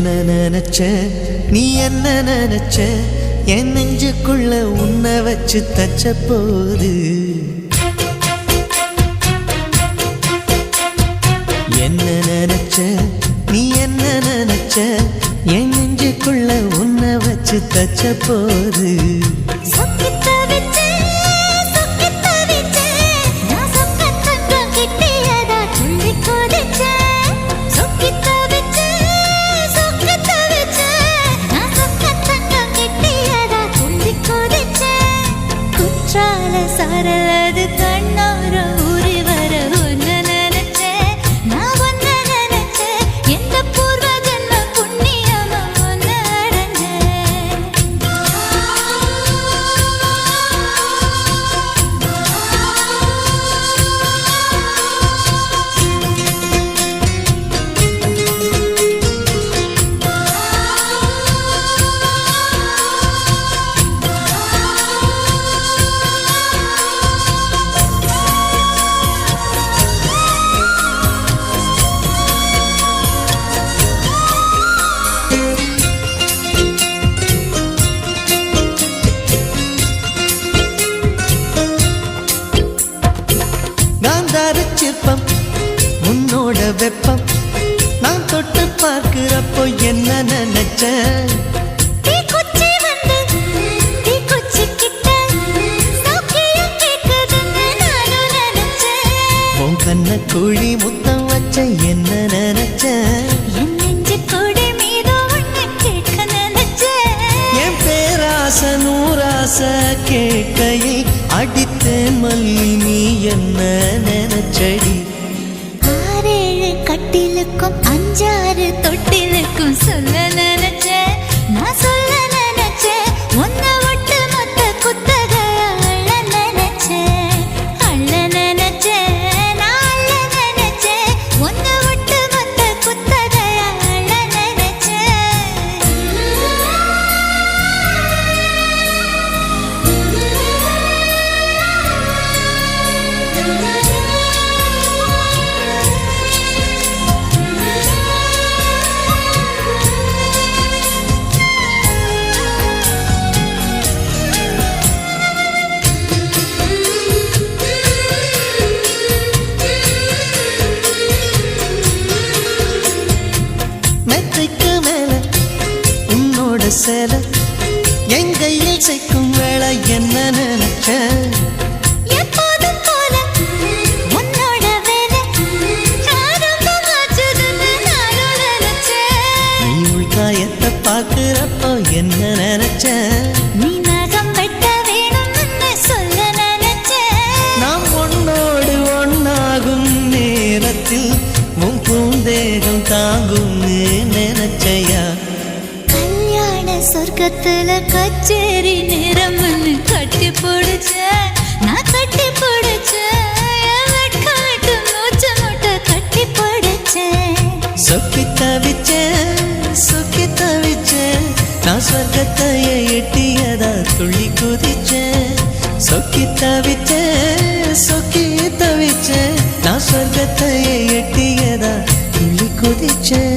என்ன நினைச்ச நீ என்ன நினைச்ச என் நெஞ்சுக்குள்ள உன்னை வச்சு தச்ச போது என்ன நினைச்ச நீ என்ன நினைச்ச என் நெஞ்சுக்குள்ள உன்னை வச்சு தச்ச போது சரலது கண்ணோர ஊறி வர ஒன்ன நினைச்சே நான் ஒன்ன நினைச்சே எந்த பூர்வ ஜன்ம புண்ணியமா ஒன்ன சிற்பம் உன்னோட வெப்பம் நான் தொட்டு பார்க்கிறப்போ என்ன நினைச்ச உன் கண்ண குழி முத்தம் வச்ச என்ன நினைச்ச என் பேராச நூராச கேட்கையை அடித்தேன் மல்லி நீ என்ன நினைச்சடி ஆறேழு கட்டிலுக்கும் அஞ்சாறு தொட்டிலுக்கும் சொல்ல நினைச்ச நான் சொல்ல நினைச்ச ஒன்ன ஒட்டு மொத்த குத்தக அள்ள நினைச்ச நான் அள்ள நினைச்ச ஒன்ன ஒட்டு மொத்த குத்தக அள்ள நினைச்ச மெத்தைக்கு மேல உன்னோட சேல என் கையில் சேர்க்கும் வேளை என்ன நினைச்ச எப்போதும் போல உன்னோட வேலை ஆரம்பமாச்சதுன்னு நானும் நினைச்சேன் நீ உள்காயத்தை பார்க்கிறப்போ என்ன நினைச்ச நீ நகம் வெட்ட வேணும்னு சொல்ல நினைச்சேன் நாம் உன்னோடு ஒன்னாகும் நேரத்தில் உன் பூந்தேகம் தாங்கும்னு நினைச்சையா கல்யாண சொர்க்கத்துல கச்சேரி நேரம்னு கட்டி பிடிச்ச நான் கட்டி பிடிச்சேன் வெட்காட்டு மூச்சு முட்டை கட்டி பிடிச்சேன் சொக்கி தவிச்சேன் நான் சொர்க்கத்தைய எட்டியதா துள்ளி குதிச்சேன் சொக்கி தவிச்சேன் நான் சொர்க்கத்தைய எட்டியதா துள்ளி குதிச்சேன்